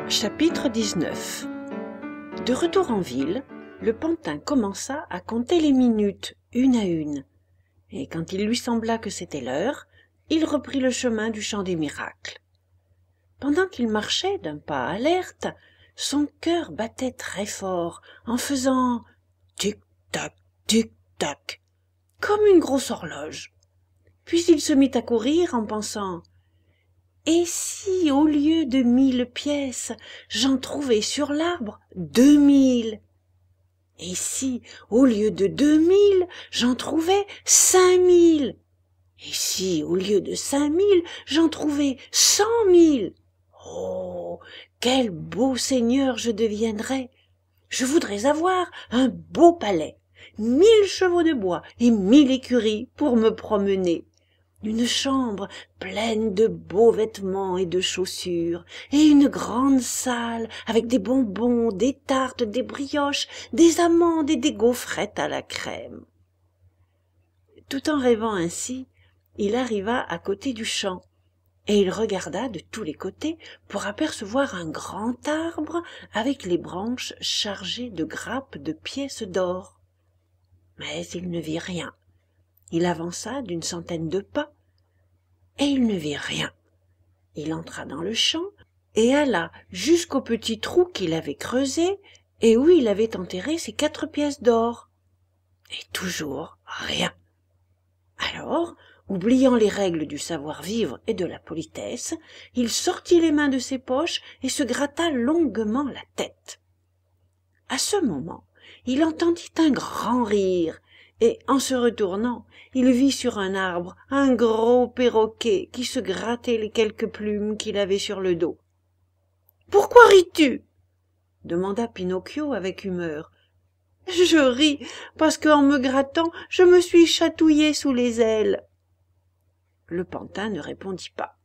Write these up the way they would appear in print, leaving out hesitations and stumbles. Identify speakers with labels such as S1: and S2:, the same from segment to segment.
S1: Chapitre 19. De retour en ville, le pantin commença à compter les minutes, une à une, et quand il lui sembla que c'était l'heure, il reprit le chemin du champ des miracles. Pendant qu'il marchait d'un pas alerte, son cœur battait très fort en faisant tic-tac, tic-tac, comme une grosse horloge. Puis il se mit à courir en pensant « Et si, au lieu de 1000 pièces, j'en trouvais sur l'arbre 2000 ? Et si, au lieu de 2000, j'en trouvais 5000 ? Et si, au lieu de 5000, j'en trouvais 100 000 ? Oh, quel beau seigneur je deviendrais ! Je voudrais avoir un beau palais, 1000 chevaux de bois et 1000 écuries pour me promener. Une chambre pleine de beaux vêtements et de chaussures, et une grande salle avec des bonbons, des tartes, des brioches, des amandes et des gaufrettes à la crème. Tout en rêvant ainsi, il arriva à côté du champ, et il regarda de tous les côtés pour apercevoir un grand arbre avec les branches chargées de grappes de pièces d'or. Mais il ne vit rien. Il avança d'une centaine de pas, et il ne vit rien. Il entra dans le champ et alla jusqu'au petit trou qu'il avait creusé et où il avait enterré ses 4 pièces d'or. Et toujours rien. Alors, oubliant les règles du savoir-vivre et de la politesse, il sortit les mains de ses poches et se gratta longuement la tête. À ce moment, il entendit un grand rire, et en se retournant, il vit sur un arbre un gros perroquet qui se grattait les quelques plumes qu'il avait sur le dos. « Pourquoi ris-tu » demanda Pinocchio avec humeur. « Je ris parce qu'en me grattant, je me suis chatouillé sous les ailes. » Le pantin ne répondit pas.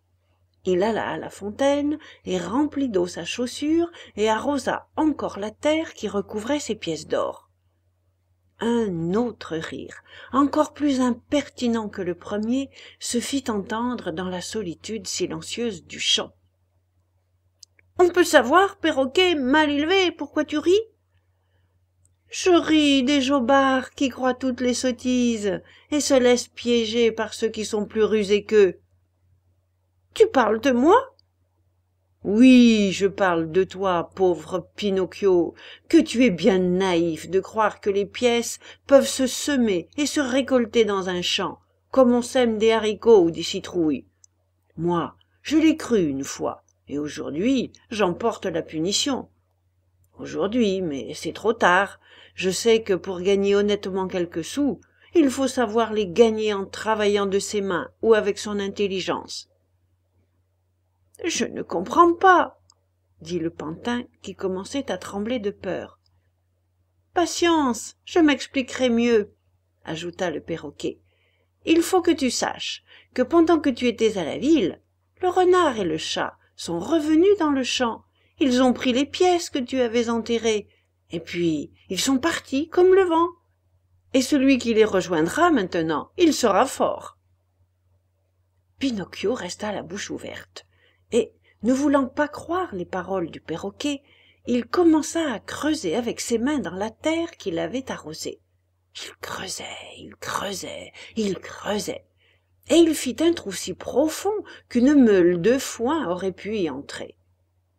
S1: Il alla à la fontaine et remplit d'eau sa chaussure et arrosa encore la terre qui recouvrait ses pièces d'or. Un autre rire, encore plus impertinent que le premier, se fit entendre dans la solitude silencieuse du champ. « On peut savoir, perroquet mal élevé, pourquoi tu ris ?»« Je ris des jobards qui croient toutes les sottises et se laissent piéger par ceux qui sont plus rusés qu'eux. »« Tu parles de moi ?»« Oui, je parle de toi, pauvre Pinocchio, que tu es bien naïf de croire que les pièces peuvent se semer et se récolter dans un champ, comme on sème des haricots ou des citrouilles. Moi, je l'ai cru une fois, et aujourd'hui, j'en porte la punition. Aujourd'hui, mais c'est trop tard, je sais que pour gagner honnêtement quelques sous, il faut savoir les gagner en travaillant de ses mains ou avec son intelligence. » « Je ne comprends pas, » dit le pantin qui commençait à trembler de peur. « Patience, je m'expliquerai mieux, » ajouta le perroquet. « Il faut que tu saches que pendant que tu étais à la ville, le renard et le chat sont revenus dans le champ. Ils ont pris les pièces que tu avais enterrées, et puis ils sont partis comme le vent. Et celui qui les rejoindra maintenant, il sera fort. » Pinocchio resta la bouche ouverte. Et, ne voulant pas croire les paroles du perroquet, il commença à creuser avec ses mains dans la terre qu'il avait arrosée. Il creusait, il creusait, il creusait, et il fit un trou si profond qu'une meule de foin aurait pu y entrer.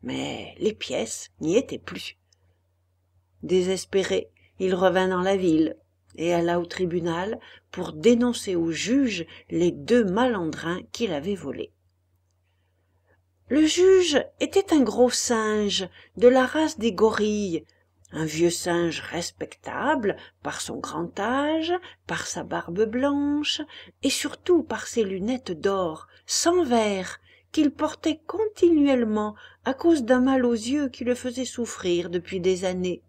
S1: Mais les pièces n'y étaient plus. Désespéré, il revint dans la ville et alla au tribunal pour dénoncer au juge les 2 malandrins qu'il avait volés. Le juge était un gros singe de la race des gorilles, un vieux singe respectable par son grand âge, par sa barbe blanche et surtout par ses lunettes d'or sans verre qu'il portait continuellement à cause d'un mal aux yeux qui le faisait souffrir depuis des années.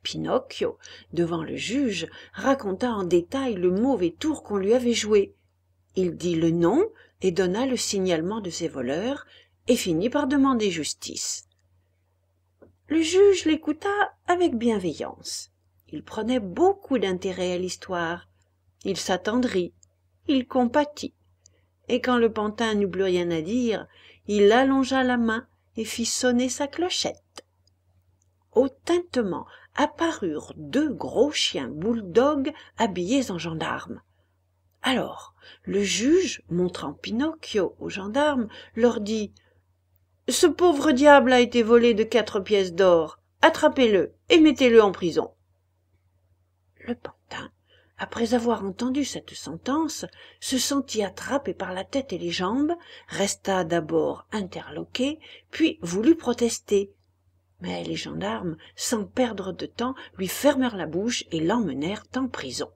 S1: Pinocchio, devant le juge, raconta en détail le mauvais tour qu'on lui avait joué. Il dit le nom et donna le signalement de ses voleurs, et finit par demander justice. Le juge l'écouta avec bienveillance. Il prenait beaucoup d'intérêt à l'histoire. Il s'attendrit, il compatit, et quand le pantin n'eut plus rien à dire, il allongea la main et fit sonner sa clochette. Au tintement apparurent 2 gros chiens bouledogues habillés en gendarmes. Alors le juge, montrant Pinocchio aux gendarmes, leur dit « Ce pauvre diable a été volé de 4 pièces d'or. Attrapez-le et mettez-le en prison. » Le pantin, après avoir entendu cette sentence, se sentit attrapé par la tête et les jambes, resta d'abord interloqué, puis voulut protester. Mais les gendarmes, sans perdre de temps, lui fermèrent la bouche et l'emmenèrent en prison.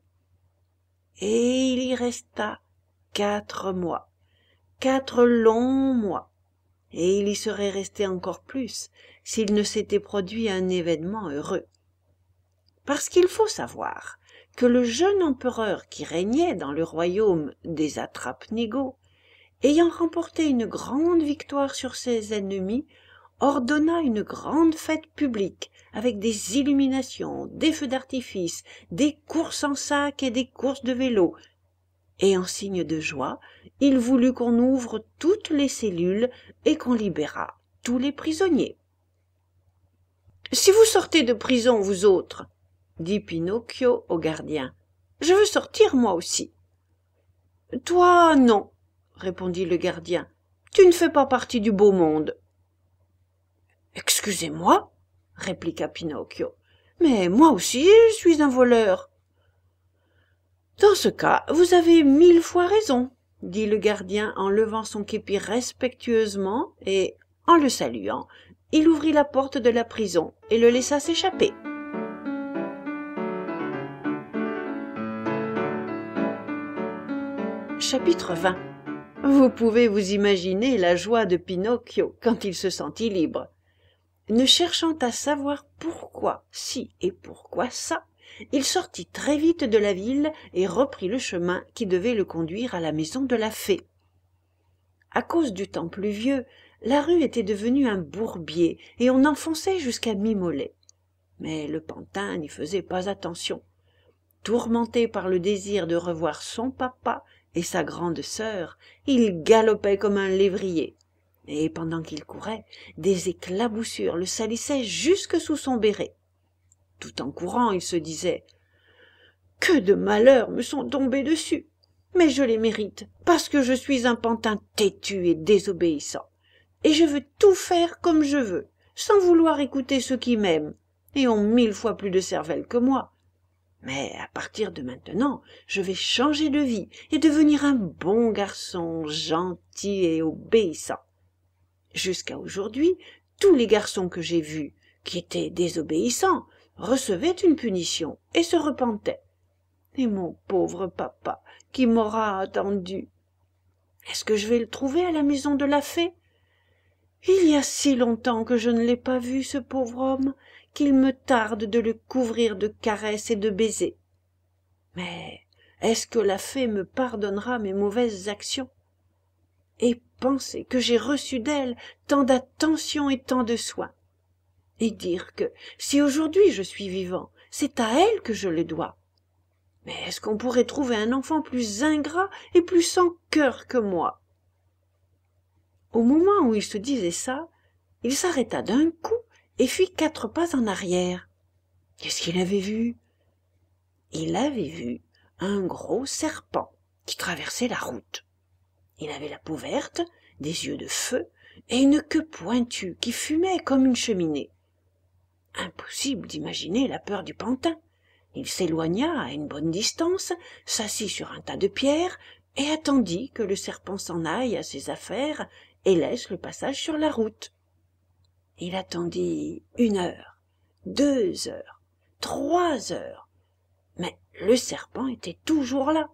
S1: Et il y resta 4 mois, 4 longs mois, et il y serait resté encore plus s'il ne s'était produit un événement heureux. Parce qu'il faut savoir que le jeune empereur qui régnait dans le royaume des Attrape-Nigauds, ayant remporté une grande victoire sur ses ennemis, ordonna une grande fête publique avec des illuminations, des feux d'artifice, des courses en sac et des courses de vélo. Et en signe de joie, il voulut qu'on ouvre toutes les cellules et qu'on libérât tous les prisonniers. « Si vous sortez de prison, vous autres, » dit Pinocchio au gardien, « je veux sortir moi aussi. »« Toi, non, » répondit le gardien, « tu ne fais pas partie du beau monde. »« Excusez-moi, » répliqua Pinocchio, « mais moi aussi je suis un voleur. »« Dans ce cas, vous avez 1000 fois raison, » dit le gardien en levant son képi respectueusement et, en le saluant, il ouvrit la porte de la prison et le laissa s'échapper. Chapitre 20. Vous pouvez vous imaginer la joie de Pinocchio quand il se sentit libre. Ne cherchant à savoir pourquoi ci et pourquoi ça, il sortit très vite de la ville et reprit le chemin qui devait le conduire à la maison de la fée. À cause du temps pluvieux, la rue était devenue un bourbier et on enfonçait jusqu'à mi-mollet. Mais le pantin n'y faisait pas attention. Tourmenté par le désir de revoir son papa et sa grande sœur, il galopait comme un lévrier. Et pendant qu'il courait, des éclaboussures le salissaient jusque sous son béret. Tout en courant, il se disait « Que de malheurs me sont tombés dessus! Mais je les mérite, parce que je suis un pantin têtu et désobéissant. Et je veux tout faire comme je veux, sans vouloir écouter ceux qui m'aiment, et ont 1000 fois plus de cervelle que moi. Mais à partir de maintenant, je vais changer de vie et devenir un bon garçon, gentil et obéissant. Jusqu'à aujourd'hui, tous les garçons que j'ai vus, qui étaient désobéissants, recevaient une punition et se repentaient. Et mon pauvre papa, qui m'aura attendu. Est-ce que je vais le trouver à la maison de la fée? Il y a si longtemps que je ne l'ai pas vu, ce pauvre homme, qu'il me tarde de le couvrir de caresses et de baisers. Mais est-ce que la fée me pardonnera mes mauvaises actions? Et penser que j'ai reçu d'elle tant d'attention et tant de soins. Et dire que, si aujourd'hui je suis vivant, c'est à elle que je le dois. Mais est-ce qu'on pourrait trouver un enfant plus ingrat et plus sans cœur que moi? Au moment où il se disait ça, il s'arrêta d'un coup et fit 4 pas en arrière. Qu'est-ce qu'il avait vu? Il avait vu un gros serpent qui traversait la route. Il avait la peau verte, des yeux de feu et une queue pointue qui fumait comme une cheminée. Impossible d'imaginer la peur du pantin. Il s'éloigna à une bonne distance, s'assit sur un tas de pierres et attendit que le serpent s'en aille à ses affaires et laisse le passage sur la route. Il attendit 1 heure, 2 heures, 3 heures, mais le serpent était toujours là,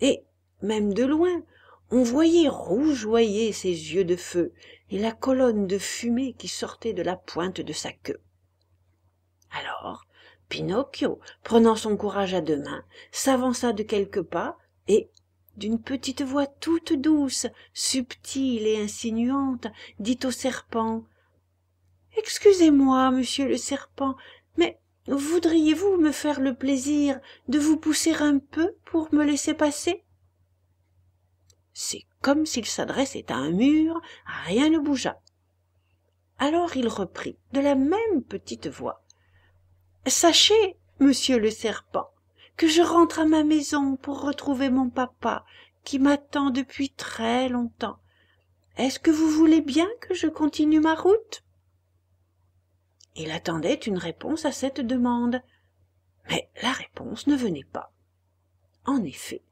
S1: et, même de loin, on voyait rougeoyer ses yeux de feu et la colonne de fumée qui sortait de la pointe de sa queue. Alors, Pinocchio, prenant son courage à 2 mains, s'avança de quelques pas et, d'une petite voix toute douce, subtile et insinuante, dit au serpent « Excusez-moi, monsieur le serpent, mais voudriez-vous me faire le plaisir de vous pousser un peu pour me laisser passer ?» C'est comme s'il s'adressait à un mur, rien ne bougea. Alors il reprit, de la même petite voix. « Sachez, monsieur le serpent, que je rentre à ma maison pour retrouver mon papa, qui m'attend depuis très longtemps. Est-ce que vous voulez bien que je continue ma route ?» Il attendait une réponse à cette demande, mais la réponse ne venait pas. En effet,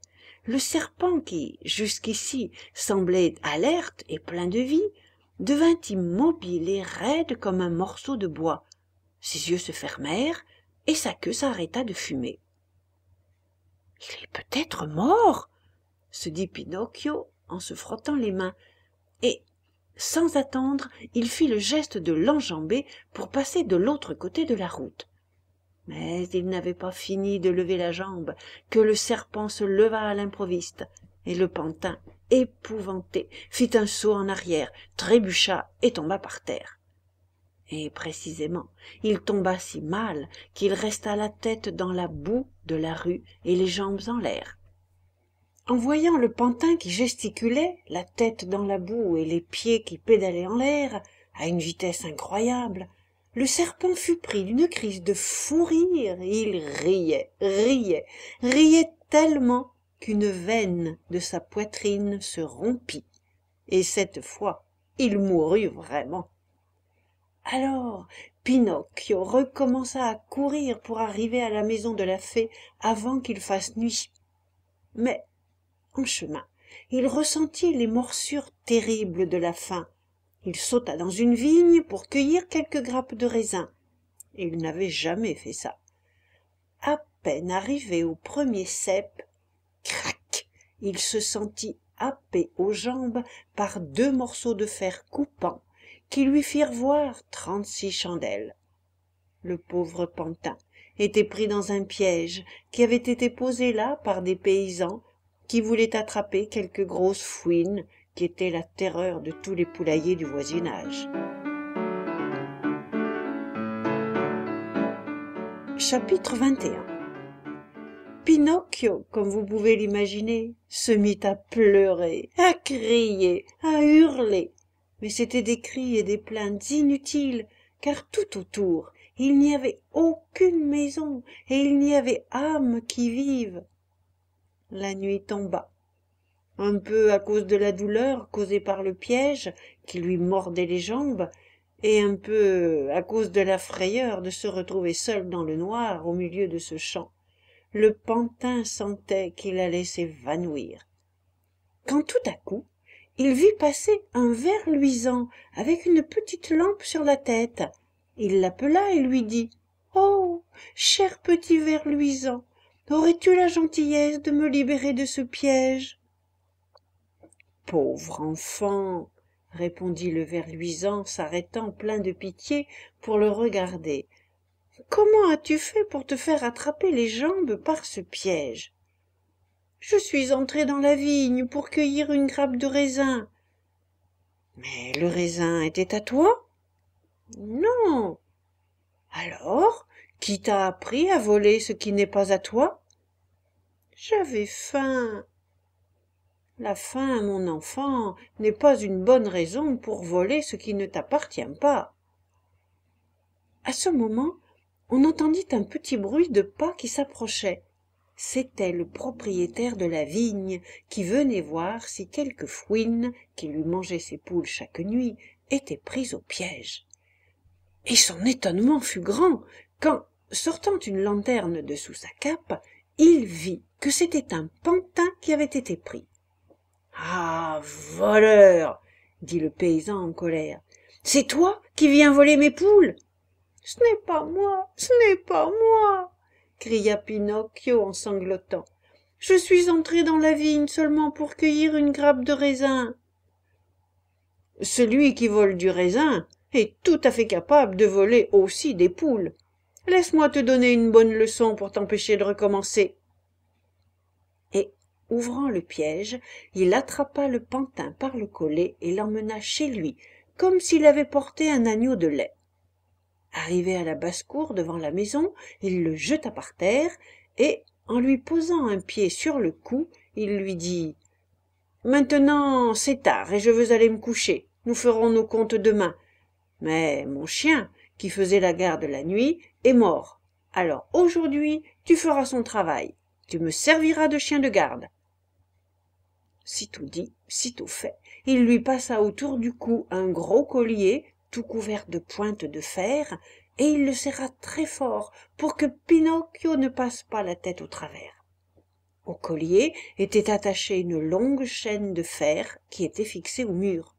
S1: le serpent qui, jusqu'ici, semblait alerte et plein de vie, devint immobile et raide comme un morceau de bois. Ses yeux se fermèrent et sa queue s'arrêta de fumer. « Il est peut-être mort !» se dit Pinocchio en se frottant les mains, et, sans attendre, il fit le geste de l'enjamber pour passer de l'autre côté de la route. Mais il n'avait pas fini de lever la jambe que le serpent se leva à l'improviste, et le pantin, épouvanté, fit un saut en arrière, trébucha et tomba par terre. Et précisément, il tomba si mal qu'il resta la tête dans la boue de la rue et les jambes en l'air. En voyant le pantin qui gesticulait, la tête dans la boue et les pieds qui pédalaient en l'air, à une vitesse incroyable, le serpent fut pris d'une crise de fou rire et il riait tellement qu'une veine de sa poitrine se rompit, et cette fois il mourut vraiment. Alors Pinocchio recommença à courir pour arriver à la maison de la fée avant qu'il fasse nuit. Mais, en chemin, il ressentit les morsures terribles de la faim. Il sauta dans une vigne pour cueillir quelques grappes de raisin. Il n'avait jamais fait ça. À peine arrivé au premier cep, crac, il se sentit happé aux jambes par 2 morceaux de fer coupants qui lui firent voir 36 chandelles. Le pauvre pantin était pris dans un piège qui avait été posé là par des paysans qui voulaient attraper quelques grosses fouines qui étaient la terreur de tous les poulaillers du voisinage. Chapitre 21. Pinocchio, comme vous pouvez l'imaginer, se mit à pleurer, à crier, à hurler. Mais c'étaient des cris et des plaintes inutiles, car tout autour, il n'y avait aucune maison et il n'y avait âme qui vive. La nuit tomba, un peu à cause de la douleur causée par le piège qui lui mordait les jambes, et un peu à cause de la frayeur de se retrouver seul dans le noir au milieu de ce champ. Le pantin sentait qu'il allait s'évanouir. Quand tout à coup, il vit passer un ver luisant avec une petite lampe sur la tête. Il l'appela et lui dit « Oh, cher petit ver luisant, aurais-tu la gentillesse de me libérer de ce piège ?» « Pauvre enfant !» répondit le ver luisant, s'arrêtant plein de pitié pour le regarder. « Comment as-tu fait pour te faire attraper les jambes par ce piège ?»« Je suis entré dans la vigne pour cueillir une grappe de raisin. »« Mais le raisin était à toi ?»« Non. »« Alors, qui t'a appris à voler ce qui n'est pas à toi ?»« J'avais faim. » « La faim, mon enfant, n'est pas une bonne raison pour voler ce qui ne t'appartient pas. » À ce moment, on entendit un petit bruit de pas qui s'approchait. C'était le propriétaire de la vigne qui venait voir si quelque fouine, qui lui mangeait ses poules chaque nuit, était prise au piège. Et son étonnement fut grand quand, sortant une lanterne de sous sa cape, il vit que c'était un pantin qui avait été pris. « Ah, voleur !» dit le paysan en colère. « C'est toi qui viens voler mes poules ?»« Ce n'est pas moi, ce n'est pas moi !» cria Pinocchio en sanglotant. « Je suis entré dans la vigne seulement pour cueillir une grappe de raisin. »« Celui qui vole du raisin est tout à fait capable de voler aussi des poules. Laisse-moi te donner une bonne leçon pour t'empêcher de recommencer. » Et, ouvrant le piège, il attrapa le pantin par le collet et l'emmena chez lui, comme s'il avait porté un agneau de lait. Arrivé à la basse-cour devant la maison, il le jeta par terre et, en lui posant un pied sur le cou, il lui dit « Maintenant, c'est tard et je veux aller me coucher. Nous ferons nos comptes demain. Mais mon chien, qui faisait la garde la nuit, est mort. Alors aujourd'hui, tu feras son travail. Tu me serviras de chien de garde. » Sitôt dit, sitôt fait, il lui passa autour du cou un gros collier, tout couvert de pointes de fer, et il le serra très fort pour que Pinocchio ne passe pas la tête au travers. Au collier était attachée une longue chaîne de fer qui était fixée au mur.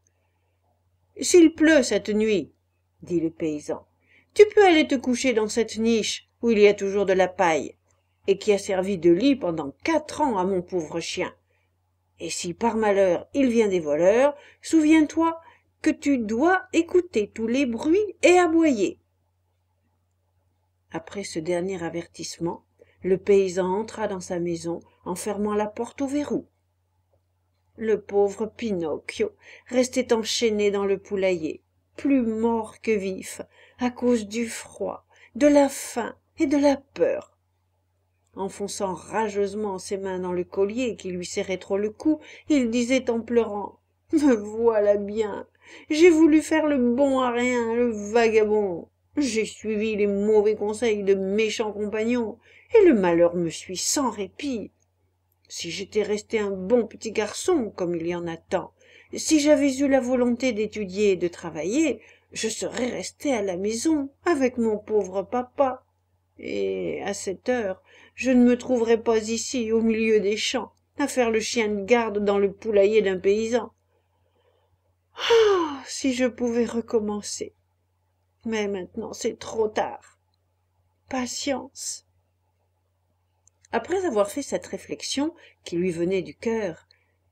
S1: « S'il pleut cette nuit, dit le paysan, tu peux aller te coucher dans cette niche où il y a toujours de la paille, et qui a servi de lit pendant 4 ans à mon pauvre chien. Et si par malheur il vient des voleurs, souviens-toi que tu dois écouter tous les bruits et aboyer. » Après ce dernier avertissement, le paysan entra dans sa maison en fermant la porte au verrou. Le pauvre Pinocchio restait enchaîné dans le poulailler, plus mort que vif, à cause du froid, de la faim et de la peur. Enfonçant rageusement ses mains dans le collier qui lui serrait trop le cou, il disait en pleurant: « Me voilà bien, j'ai voulu faire le bon à rien, le vagabond. J'ai suivi les mauvais conseils de méchants compagnons, et le malheur me suit sans répit. Si j'étais resté un bon petit garçon, comme il y en a tant, si j'avais eu la volonté d'étudier et de travailler, je serais resté à la maison avec mon pauvre papa. Et à cette heure, je ne me trouverais pas ici, au milieu des champs, à faire le chien de garde dans le poulailler d'un paysan. Ah, si je pouvais recommencer. Mais maintenant, c'est trop tard. Patience. » Après avoir fait cette réflexion qui lui venait du cœur,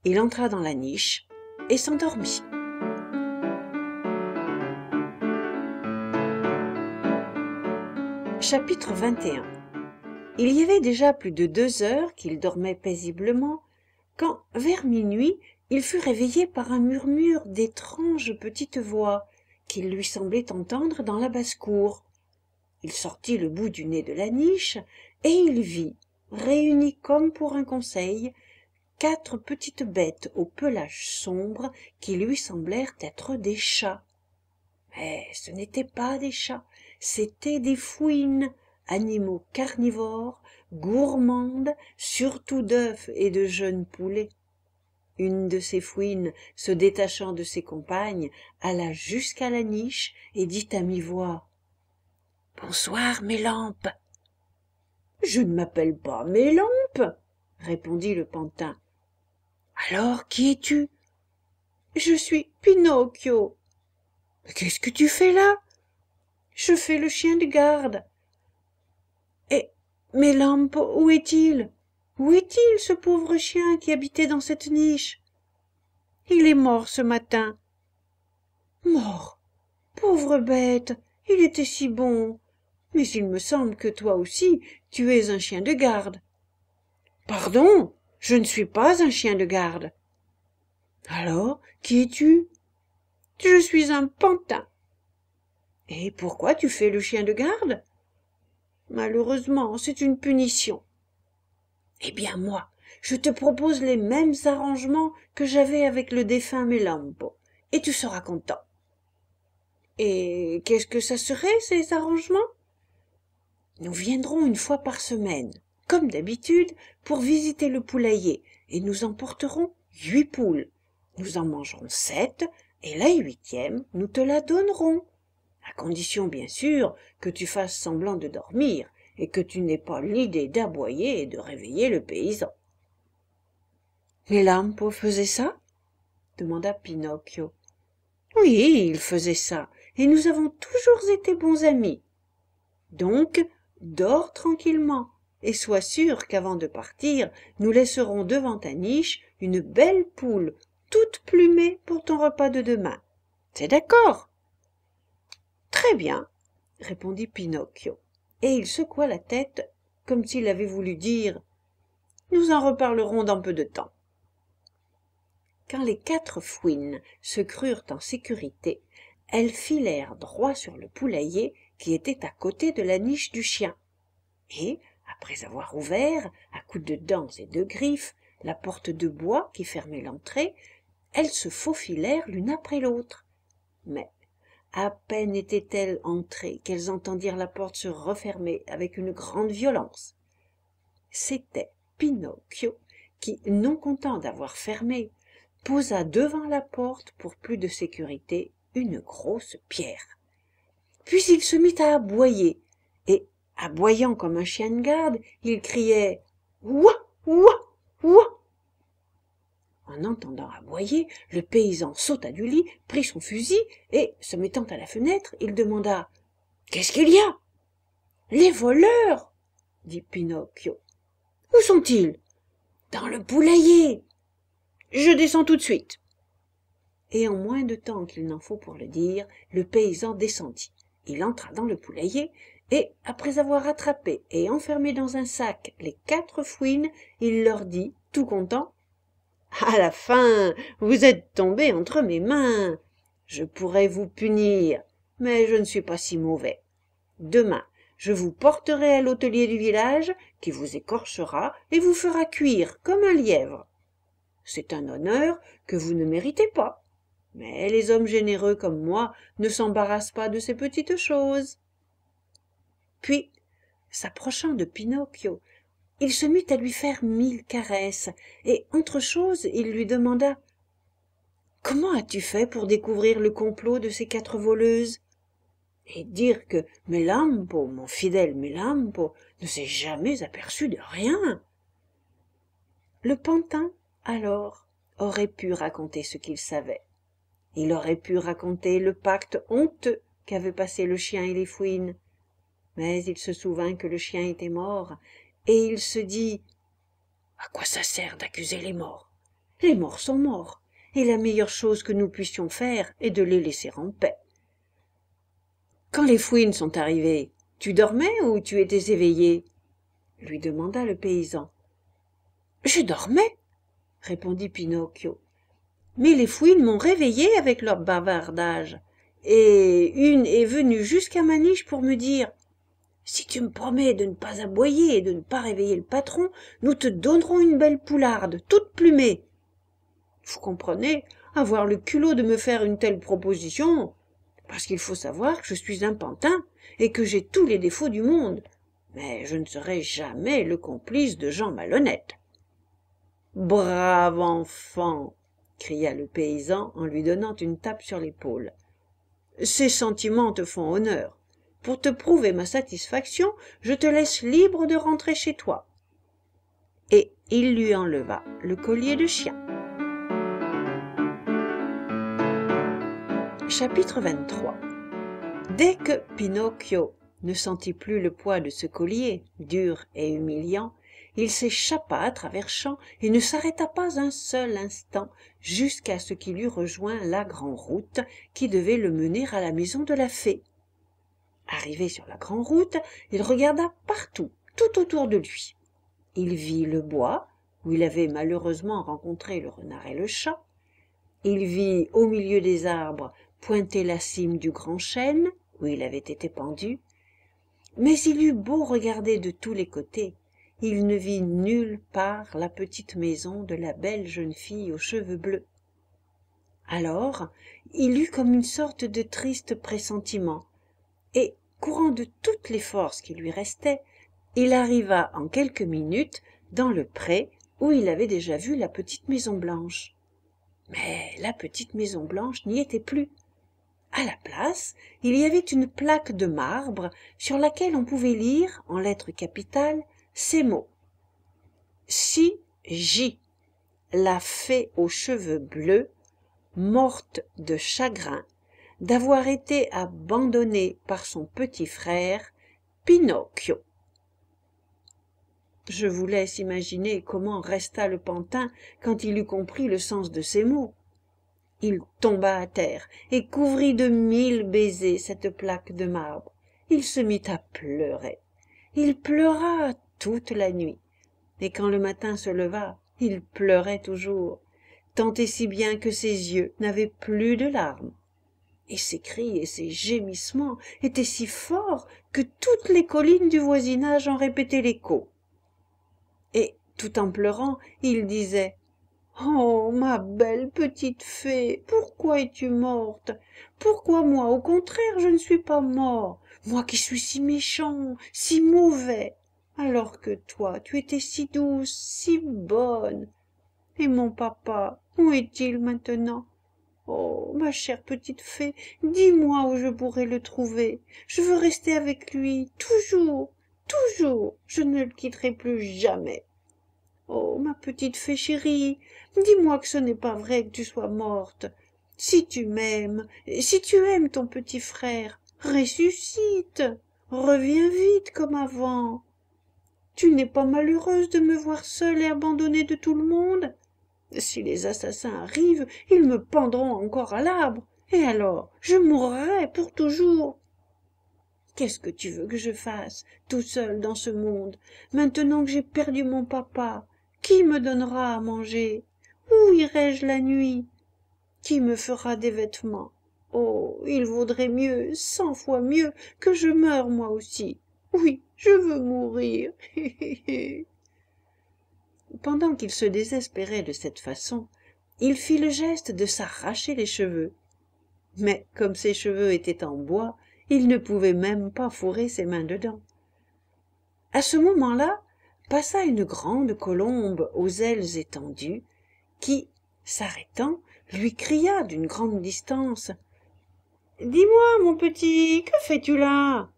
S1: il entra dans la niche et s'endormit. Chapitre 21. Il y avait déjà plus de 2 heures qu'il dormait paisiblement, quand, vers minuit, il fut réveillé par un murmure d'étranges petites voix qu'il lui semblait entendre dans la basse-cour. Il sortit le bout du nez de la niche, et il vit, réunies comme pour un conseil, 4 petites bêtes au pelage sombre qui lui semblèrent être des chats. Mais ce n'étaient pas des chats, c'étaient des fouines, animaux carnivores, gourmandes, surtout d'œufs et de jeunes poulets. Une de ces fouines, se détachant de ses compagnes, alla jusqu'à la niche et dit à mi-voix: « Bonsoir, Mélampe. »« Je ne m'appelle pas Mélampe, » répondit le pantin. « Alors, qui es-tu ? » ?»« Je suis Pinocchio. »« Mais qu'est-ce que tu fais là ? » ?»« Je fais le chien de garde. »« Et Mélampe, où est-il ? Où est-il, ce pauvre chien qui habitait dans cette niche ? » ?»« Il est mort ce matin. »« Mort ? Pauvre bête, il était si bon. Mais il me semble que toi aussi, tu es un chien de garde. »« Pardon, je ne suis pas un chien de garde. »« Alors, qui es-tu ? » ?»« Je suis un pantin. »« Et pourquoi tu fais le chien de garde ? » ?»« Malheureusement, c'est une punition. »« Eh bien moi, je te propose les mêmes arrangements que j'avais avec le défunt Melampo, et tu seras content. »« Et qu'est-ce que ça serait, ces arrangements ? » ?»« Nous viendrons une fois par semaine, comme d'habitude, pour visiter le poulailler, et nous emporterons 8 poules. Nous en mangerons 7, et la 8e, nous te la donnerons, à condition bien sûr que tu fasses semblant de dormir, et que tu n'aies pas l'idée d'aboyer et de réveiller le paysan. »« Mélampo faisait ça ? » demanda Pinocchio. « Oui, il faisait ça, et nous avons toujours été bons amis. Donc, dors tranquillement, et sois sûr qu'avant de partir, nous laisserons devant ta niche une belle poule, toute plumée pour ton repas de demain. C'est d'accord ? » »« Très bien, » répondit Pinocchio, et il secoua la tête comme s'il avait voulu dire: « Nous en reparlerons dans peu de temps. » Quand les 4 fouines se crurent en sécurité, elles filèrent droit sur le poulailler qui était à côté de la niche du chien, et, après avoir ouvert, à coups de dents et de griffes, la porte de bois qui fermait l'entrée, elles se faufilèrent l'une après l'autre. Mais, À peine étaient-elles entrées qu'elles entendirent la porte se refermer avec une grande violence. C'était Pinocchio qui, non content d'avoir fermé, posa devant la porte pour plus de sécurité une grosse pierre. Puis il se mit à aboyer, et, aboyant comme un chien de garde, il criait « Ouah, ouah, ouah !» En entendant aboyer, le paysan sauta du lit, prit son fusil, et, se mettant à la fenêtre, il demanda « Qu'est-ce qu'il y a ?»« Les voleurs !» dit Pinocchio. « Où sont-ils ?»« Dans le poulailler. »« Je descends tout de suite. » Et en moins de temps qu'il n'en faut pour le dire, le paysan descendit. Il entra dans le poulailler, et, après avoir attrapé et enfermé dans un sac les 4 fouines, il leur dit, tout content, « À la fin, vous êtes tombés entre mes mains. Je pourrais vous punir, mais je ne suis pas si mauvais. Demain, je vous porterai à l'hôtelier du village, qui vous écorchera et vous fera cuire comme un lièvre. C'est un honneur que vous ne méritez pas, mais les hommes généreux comme moi ne s'embarrassent pas de ces petites choses. » Puis, s'approchant de Pinocchio, il se mit à lui faire 1000 caresses, et entre choses il lui demanda « Comment as-tu fait pour découvrir le complot de ces 4 voleuses ? Et dire que Melampo, mon fidèle Melampo, ne s'est jamais aperçu de rien. » Le pantin, alors, aurait pu raconter ce qu'il savait. Il aurait pu raconter le pacte honteux qu'avaient passé le chien et les fouines. Mais il se souvint que le chien était mort, et il se dit « À quoi ça sert d'accuser les morts ? Les morts sont morts, et la meilleure chose que nous puissions faire est de les laisser en paix. » Quand les fouines sont arrivées, tu dormais ou tu étais éveillé ? Lui demanda le paysan. Je dormais, répondit Pinocchio. Mais les fouines m'ont réveillé avec leur bavardage, et une est venue jusqu'à ma niche pour me dire « Si tu me promets de ne pas aboyer et de ne pas réveiller le patron, nous te donnerons une belle poularde, toute plumée. » Vous comprenez, avoir le culot de me faire une telle proposition, parce qu'il faut savoir que je suis un pantin et que j'ai tous les défauts du monde, mais je ne serai jamais le complice de gens malhonnêtes. « Brave enfant !» cria le paysan en lui donnant une tape sur l'épaule. « Ces sentiments te font honneur. Pour te prouver ma satisfaction, je te laisse libre de rentrer chez toi. » Et il lui enleva le collier de chien. Chapitre 23. Dès que Pinocchio ne sentit plus le poids de ce collier, dur et humiliant, il s'échappa à travers champs et ne s'arrêta pas un seul instant jusqu'à ce qu'il eût rejoint la grande route qui devait le mener à la maison de la fée. Arrivé sur la grande route, il regarda partout, tout autour de lui. Il vit le bois, où il avait malheureusement rencontré le renard et le chat. Il vit au milieu des arbres pointer la cime du grand chêne, où il avait été pendu. Mais il eut beau regarder de tous les côtés, il ne vit nulle part la petite maison de la belle jeune fille aux cheveux bleus. Alors, il eut comme une sorte de triste pressentiment, et, courant de toutes les forces qui lui restaient, il arriva en quelques minutes dans le pré où il avait déjà vu la petite maison blanche. Mais la petite maison blanche n'y était plus. À la place, il y avait une plaque de marbre sur laquelle on pouvait lire, en lettres capitales, ces mots. Si J, la fée aux cheveux bleus, morte de chagrin d'avoir été abandonnée par son petit frère Pinocchio. Je vous laisse imaginer comment resta le pantin quand il eut compris le sens de ces mots. Il tomba à terre et couvrit de 1000 baisers cette plaque de marbre. Il se mit à pleurer. Il pleura toute la nuit, et quand le matin se leva, il pleurait toujours, tant et si bien que ses yeux n'avaient plus de larmes. Et ses cris et ses gémissements étaient si forts que toutes les collines du voisinage en répétaient l'écho. Et, tout en pleurant, il disait Oh, ma belle petite fée, pourquoi es-tu morte? Pourquoi moi, au contraire, je ne suis pas mort, moi qui suis si méchant, si mauvais, alors que toi, tu étais si douce, si bonne. Et mon papa, où est-il maintenant? Oh, ma chère petite fée, dis-moi où je pourrais le trouver. Je veux rester avec lui, toujours, toujours. Je ne le quitterai plus jamais. Oh, ma petite fée chérie, dis-moi que ce n'est pas vrai que tu sois morte. Si tu m'aimes, si tu aimes ton petit frère, ressuscite, reviens vite comme avant. Tu n'es pas malheureuse de me voir seule et abandonnée de tout le monde? Si les assassins arrivent, ils me pendront encore à l'arbre, et alors je mourrai pour toujours. Qu'est-ce que tu veux que je fasse, tout seul dans ce monde, maintenant que j'ai perdu mon papa? Qui me donnera à manger? Où irai-je la nuit? Qui me fera des vêtements? Oh, il vaudrait mieux, 100 fois mieux, que je meure moi aussi. Oui, je veux mourir. Pendant qu'il se désespérait de cette façon, il fit le geste de s'arracher les cheveux. Mais comme ses cheveux étaient en bois, il ne pouvait même pas fourrer ses mains dedans. À ce moment-là, passa une grande colombe aux ailes étendues, qui, s'arrêtant, lui cria d'une grande distance: « Dis-moi, mon petit, que fais-tu là? »«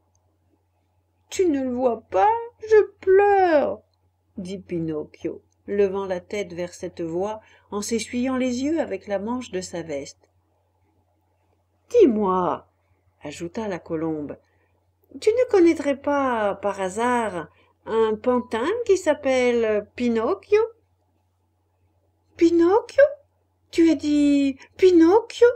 S1: Tu ne le vois pas, je pleure, » dit Pinocchio, levant la tête vers cette voix en s'essuyant les yeux avec la manche de sa veste. « Dis-moi, » ajouta la colombe, « tu ne connaîtrais pas, par hasard, un pantin qui s'appelle Pinocchio? »« Pinocchio? Tu as dit Pinocchio ?»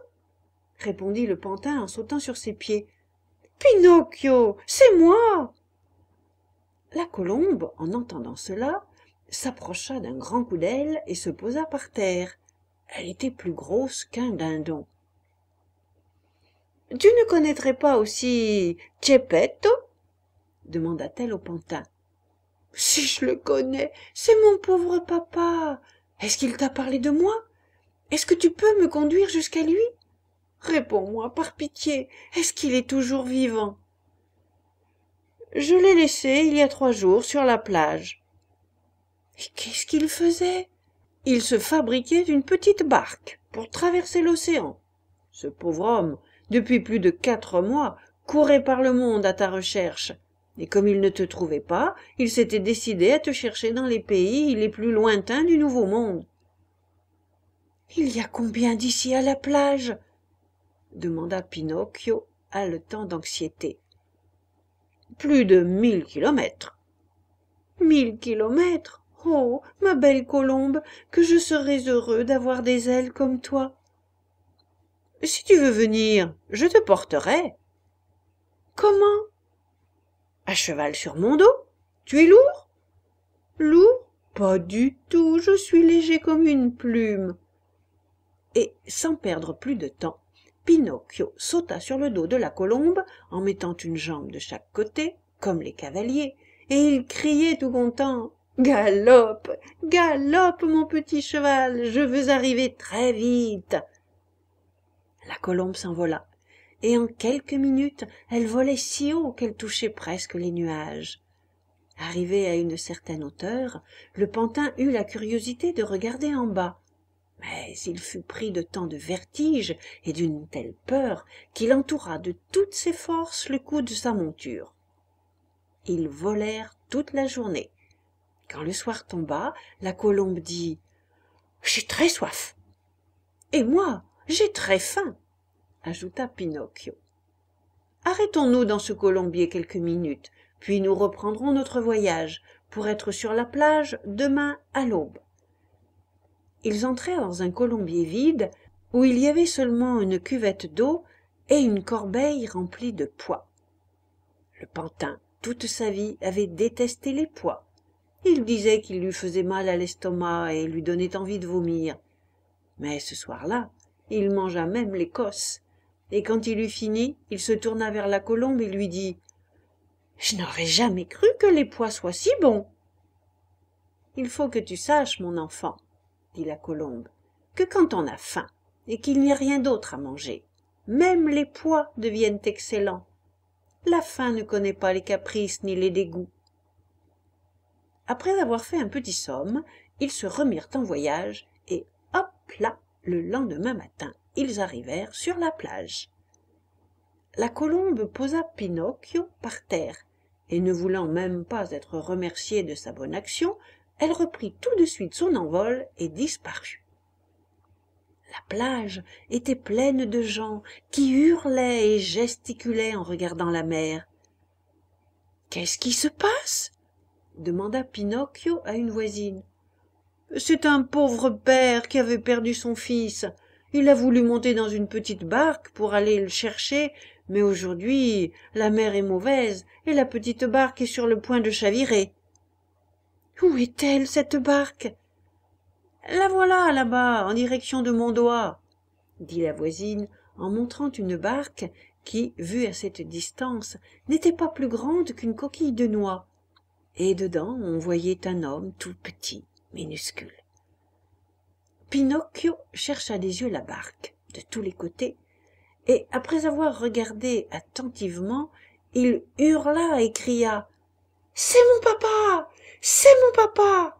S1: répondit le pantin en sautant sur ses pieds. « Pinocchio, c'est moi !» La colombe, en entendant cela, s'approcha d'un grand coup d'aile et se posa par terre. Elle était plus grosse qu'un dindon. « Tu ne connaîtrais pas aussi Geppetto ?» demanda-t-elle au pantin. « Si je le connais, c'est mon pauvre papa. Est-ce qu'il t'a parlé de moi? Est-ce que tu peux me conduire jusqu'à lui? Réponds-moi, par pitié, est-ce qu'il est toujours vivant? » « Je l'ai laissé il y a 3 jours sur la plage. »« Et qu'est-ce qu'il faisait? » ?»« Il se fabriquait une petite barque pour traverser l'océan. Ce pauvre homme, depuis plus de 4 mois, courait par le monde à ta recherche. Et comme il ne te trouvait pas, il s'était décidé à te chercher dans les pays les plus lointains du Nouveau Monde. »« Il y a combien d'ici à la plage? » demanda Pinocchio, haletant d'anxiété. « Plus de 1000 kilomètres. »« 1000 kilomètres? Oh, ma belle colombe, que je serais heureux d'avoir des ailes comme toi. Si tu veux venir, je te porterai. »« Comment? » ?»« À cheval sur mon dos. Tu es lourd? » »« Lourd? Pas du tout, je suis léger comme une plume. » Et, sans perdre plus de temps, Pinocchio sauta sur le dos de la colombe en mettant une jambe de chaque côté, comme les cavaliers, et il criait tout content: « Galope, galope, mon petit cheval, je veux arriver très vite. » La colombe s'envola, et en quelques minutes elle volait si haut qu'elle touchait presque les nuages. Arrivé à une certaine hauteur, le pantin eut la curiosité de regarder en bas. Mais il fut pris de tant de vertige et d'une telle peur qu'il entoura de toutes ses forces le cou de sa monture. Ils volèrent toute la journée. Quand le soir tomba, la colombe dit: « J'ai très soif. »« Et moi, j'ai très faim, » ajouta Pinocchio. « Arrêtons-nous dans ce colombier quelques minutes, puis nous reprendrons notre voyage pour être sur la plage demain à l'aube. » Ils entrèrent dans un colombier vide où il y avait seulement une cuvette d'eau et une corbeille remplie de pois. Le pantin, toute sa vie, avait détesté les pois. Il disait qu'ils lui faisaient mal à l'estomac et lui donnaient envie de vomir. Mais ce soir-là, il mangea même l'écosse, et quand il eut fini, il se tourna vers la colombe et lui dit: « Je n'aurais jamais cru que les pois soient si bons. »« Il faut que tu saches, mon enfant, dit la colombe, que quand on a faim et qu'il n'y a rien d'autre à manger. Même les pois deviennent excellents. La faim ne connaît pas les caprices ni les dégoûts. Après avoir fait un petit somme, ils se remirent en voyage et hop là, le lendemain matin, ils arrivèrent sur la plage. La colombe posa Pinocchio par terre, et ne voulant même pas être remerciée de sa bonne action, elle reprit tout de suite son envol et disparut. La plage était pleine de gens qui hurlaient et gesticulaient en regardant la mer. « Qu'est-ce qui se passe ?» demanda Pinocchio à une voisine. « C'est un pauvre père qui avait perdu son fils. Il a voulu monter dans une petite barque pour aller le chercher, mais aujourd'hui la mer est mauvaise et la petite barque est sur le point de chavirer. »« Où est-elle, cette barque ?»« La voilà, là-bas, en direction de Mondois, » dit la voisine en montrant une barque qui, vue à cette distance, n'était pas plus grande qu'une coquille de noix, et dedans on voyait un homme tout petit, minuscule. Pinocchio chercha des yeux la barque de tous les côtés, et après avoir regardé attentivement, il hurla et cria « C'est mon papa! C'est mon papa !»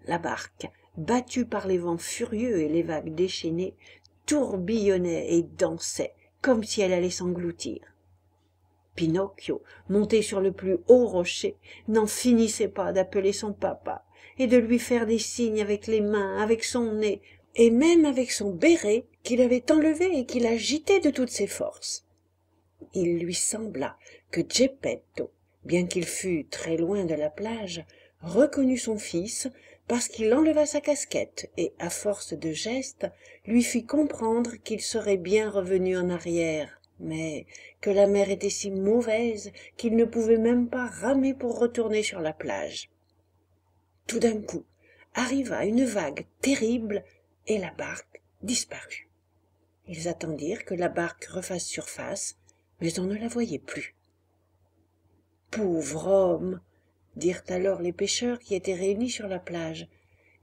S1: La barque, battue par les vents furieux et les vagues déchaînées, tourbillonnait et dansait comme si elle allait s'engloutir. Pinocchio, monté sur le plus haut rocher, n'en finissait pas d'appeler son papa et de lui faire des signes avec les mains, avec son nez, et même avec son béret qu'il avait enlevé et qu'il agitait de toutes ses forces. Il lui sembla que Geppetto, bien qu'il fût très loin de la plage, reconnut son fils parce qu'il enleva sa casquette et, à force de gestes, lui fit comprendre qu'il serait bien revenu en arrière, mais que la mer était si mauvaise qu'il ne pouvait même pas ramer pour retourner sur la plage. Tout d'un coup arriva une vague terrible et la barque disparut. Ils attendirent que la barque refasse surface, mais on ne la voyait plus. « Pauvre homme !» dirent alors les pêcheurs qui étaient réunis sur la plage,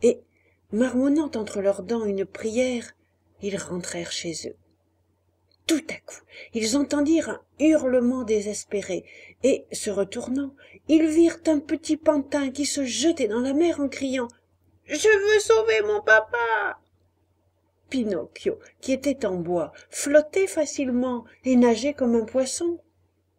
S1: et, marmonnant entre leurs dents une prière, ils rentrèrent chez eux. Tout à coup, ils entendirent un hurlement désespéré, et, se retournant, ils virent un petit pantin qui se jetait dans la mer en criant « Je veux sauver mon papa !» Pinocchio, qui était en bois, flottait facilement et nageait comme un poisson.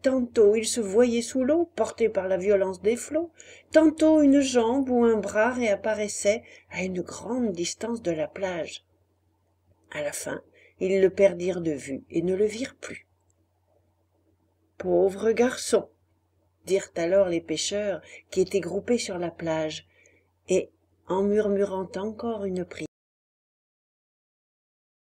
S1: Tantôt il se voyait sous l'eau, porté par la violence des flots, tantôt une jambe ou un bras réapparaissait à une grande distance de la plage. À la fin, ils le perdirent de vue et ne le virent plus. « Pauvre garçon !» dirent alors les pêcheurs qui étaient groupés sur la plage, et, en murmurant encore une prière,